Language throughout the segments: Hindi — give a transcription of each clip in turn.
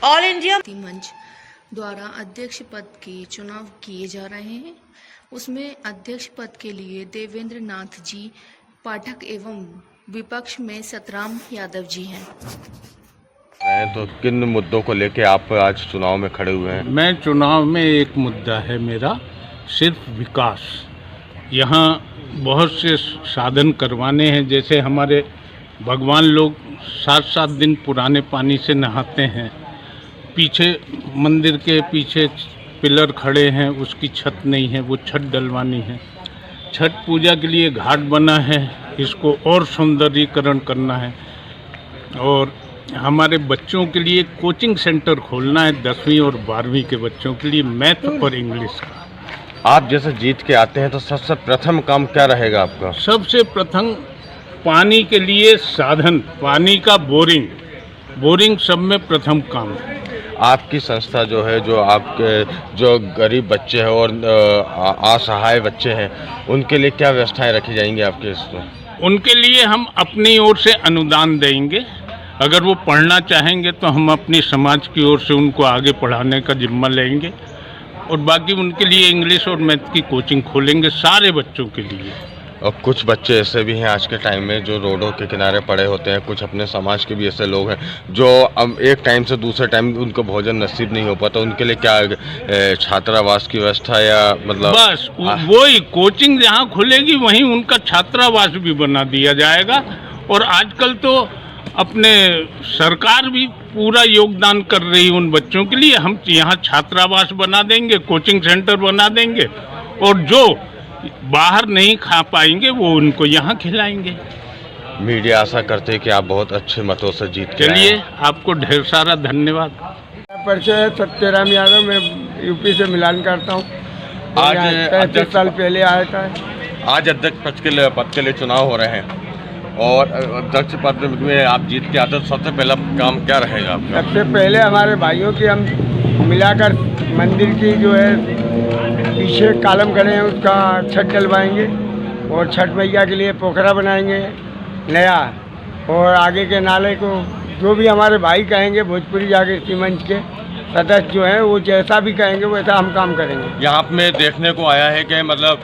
ऑल इंडिया मंच द्वारा अध्यक्ष पद के चुनाव किए जा रहे हैं। उसमें अध्यक्ष पद के लिए देवेंद्र नाथ जी पाठक एवं विपक्ष में सतराम यादव जी हैं। तो किन मुद्दों को लेके आप आज चुनाव में खड़े हुए हैं? मैं चुनाव में एक मुद्दा है मेरा, सिर्फ विकास। यहाँ बहुत से साधन करवाने हैं, जैसे हमारे भगवान लोग 7-7 दिन पुराने पानी से नहाते हैं। पीछे मंदिर के पीछे पिलर खड़े हैं, उसकी छत नहीं है, वो छत डलवानी है। छठ पूजा के लिए घाट बना है, इसको और सौंदर्यीकरण करना है। और हमारे बच्चों के लिए कोचिंग सेंटर खोलना है, 10वीं और 12वीं के बच्चों के लिए मैथ और इंग्लिश का। आप जैसे जीत के आते हैं तो सबसे प्रथम काम क्या रहेगा आपका? सबसे प्रथम पानी के लिए साधन, पानी का बोरिंग सब में प्रथम काम है। आपकी संस्था जो है, जो आपके जो गरीब बच्चे हैं और असहाय बच्चे हैं, उनके लिए क्या व्यवस्थाएं रखी जाएंगी आपके इसमें? उनके लिए हम अपनी ओर से अनुदान देंगे। अगर वो पढ़ना चाहेंगे तो हम अपनी समाज की ओर से उनको आगे पढ़ाने का जिम्मा लेंगे, और बाकी उनके लिए इंग्लिश और मैथ की कोचिंग खोलेंगे सारे बच्चों के लिए। और कुछ बच्चे ऐसे भी हैं आज के टाइम में जो रोडों के किनारे पड़े होते हैं। कुछ अपने समाज के भी ऐसे लोग हैं जो अब एक टाइम से दूसरे टाइम उनको भोजन नसीब नहीं हो पाता। उनके लिए क्या छात्रावास की व्यवस्था या मतलब? बस वही कोचिंग जहाँ खुलेगी वहीं उनका छात्रावास भी बना दिया जाएगा। और आजकल तो अपने सरकार भी पूरा योगदान कर रही है उन बच्चों के लिए। हम यहाँ छात्रावास बना देंगे, कोचिंग सेंटर बना देंगे, और जो बाहर नहीं खा पाएंगे वो उनको यहाँ खिलाएंगे। मीडिया आशा करते हैं कि आप बहुत अच्छे मतों से जीत के चलिए, आपको ढेर सारा धन्यवाद। परिचय है सत्यराम यादव, मैं यूपी से मिलान करता हूँ। आज 35 साल पहले आया था। आज अध्यक्ष पद के लिए चुनाव हो रहे हैं और अध्यक्ष पद में आप जीत के आते तो सबसे पहला काम क्या रहेगा आपका? सबसे पहले हमारे भाइयों की हम मिलाकर मंदिर की जो है पीछे कालम खड़े हैं उसका छत डलवाएंगे, और छठ मैया के लिए पोखरा बनाएंगे नया। और आगे के नाले को जो भी हमारे भाई कहेंगे, भोजपुरी जागृति मंच के सदस्य जो हैं, वो जैसा भी कहेंगे वैसा हम काम करेंगे। यहाँ में देखने को आया है कि मतलब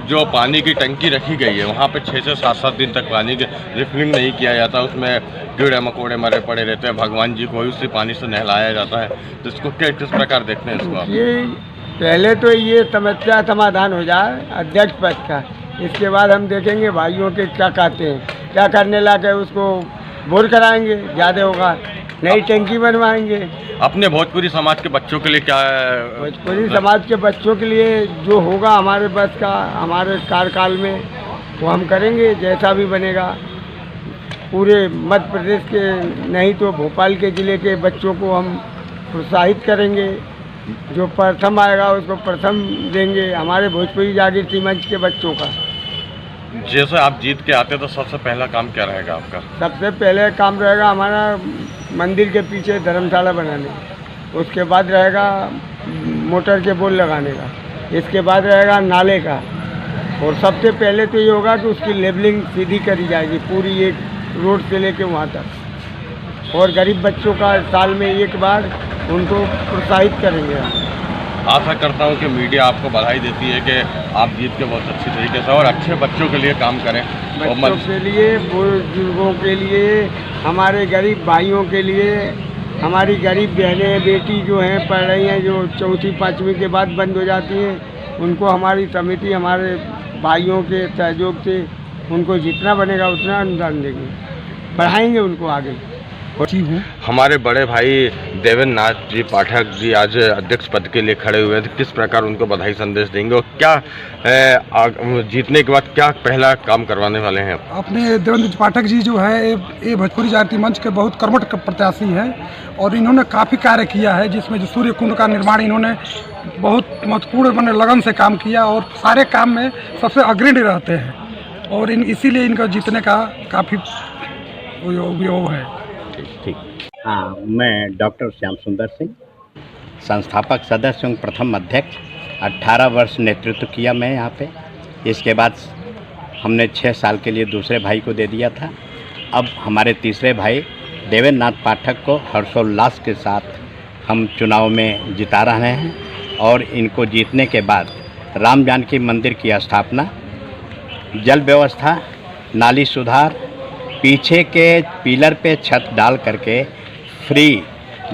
जो पानी की टंकी रखी गई है वहाँ पे 6 से 7 दिन तक पानी की रिफिलिंग नहीं किया जाता। उसमें कीड़े मकोड़े मरे पड़े रहते हैं। भगवान जी को उसी पानी से नहलाया जाता है, तो इसको किस प्रकार देखते हैं इसको आप? ये पहले तो ये समस्या समाधान हो जाए अध्यक्ष पद का, इसके बाद हम देखेंगे भाइयों के क्या कहते हैं, क्या करने लाके उसको बोर कराएंगे, ज़्यादा होगा नई टंकी बनवाएंगे। अपने भोजपुरी समाज के बच्चों के लिए क्या? भोजपुरी समाज के बच्चों के लिए जो होगा हमारे बस का, हमारे कार्यकाल में वो हम करेंगे, जैसा भी बनेगा। पूरे मध्य प्रदेश के नहीं तो भोपाल के ज़िले के बच्चों को हम प्रोत्साहित करेंगे। जो प्रथम आएगा उसको प्रथम देंगे, हमारे भोजपुरी जागृति मंच के बच्चों का। जैसे आप जीत के आते तो सबसे पहला काम क्या रहेगा आपका? सबसे पहले काम रहेगा हमारा मंदिर के पीछे धर्मशाला बनाने, उसके बाद रहेगा मोटर के बोल लगाने का, इसके बाद रहेगा नाले का, और सबसे पहले तो ये होगा कि उसकी लेबलिंग सीधी करी जाएगी पूरी एक रोड से लेके वहाँ तक। और गरीब बच्चों का साल में एक बार उनको प्रोत्साहित करेंगे। आशा करता हूँ कि मीडिया आपको बधाई देती है कि आप जीत के बहुत अच्छी तरीके से और अच्छे बच्चों के लिए काम करें। बच्चों के लिए, बुजुर्गों के लिए, हमारे गरीब भाइयों के लिए, हमारी गरीब बहनें बेटी जो हैं पढ़ रही हैं, जो 4वीं 5वीं के बाद बंद हो जाती हैं, उनको हमारी समिति हमारे भाइयों के सहयोग से उनको जितना बनेगा उतना अनुदान देंगे, बढ़ाएंगे उनको आगे। हमारे बड़े भाई देवेंद्र नाथ जी पाठक जी आज अध्यक्ष पद के लिए खड़े हुए हैं, तो किस प्रकार उनको बधाई संदेश देंगे और क्या जीतने के बाद क्या पहला काम करवाने वाले हैं? अपने देवेंद्र पाठक जी जो है ये भोजपुरी जागृति मंच के बहुत कर्मठ प्रत्याशी हैं, और इन्होंने काफ़ी कार्य किया है, जिसमें जो सूर्य कुंड का निर्माण इन्होंने बहुत महत्वपूर्ण लगन से काम किया, और सारे काम में सबसे अग्रणी रहते हैं, और इसीलिए इनका जीतने का काफ़ी योग है। ठीक। हाँ, मैं डॉक्टर श्याम सुंदर सिंह, संस्थापक सदस्य हूँ, प्रथम अध्यक्ष। 18 वर्ष नेतृत्व किया मैं यहाँ पे। इसके बाद हमने 6 साल के लिए दूसरे भाई को दे दिया था। अब हमारे तीसरे भाई देवेंद्र नाथ पाठक को हर्षोल्लास के साथ हम चुनाव में जिता रहे हैं और इनको जीतने के बाद राम जानकी मंदिर की स्थापना, जल व्यवस्था, नाली सुधार, पीछे के पिलर पे छत डाल करके फ्री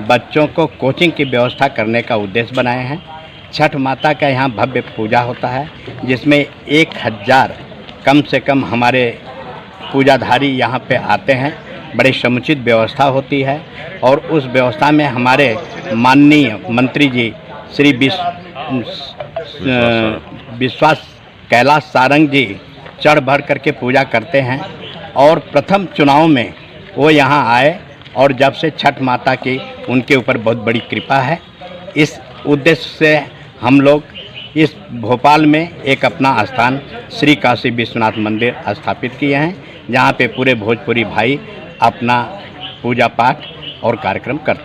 बच्चों को कोचिंग की व्यवस्था करने का उद्देश्य बनाए हैं। छठ माता का यहाँ भव्य पूजा होता है जिसमें 1000 कम से कम हमारे पूजाधारी यहाँ पे आते हैं। बड़ी समुचित व्यवस्था होती है और उस व्यवस्था में हमारे माननीय मंत्री जी श्री विश्वास कैलाश सारंग जी चढ़ बढ़ करके पूजा करते हैं और प्रथम चुनाव में वो यहाँ आए और जब से छठ माता की उनके ऊपर बहुत बड़ी कृपा है। इस उद्देश्य से हम लोग इस भोपाल में एक अपना स्थान श्री काशी विश्वनाथ मंदिर स्थापित किए हैं, जहाँ पे पूरे भोजपुरी भाई अपना पूजा पाठ और कार्यक्रम करते हैं।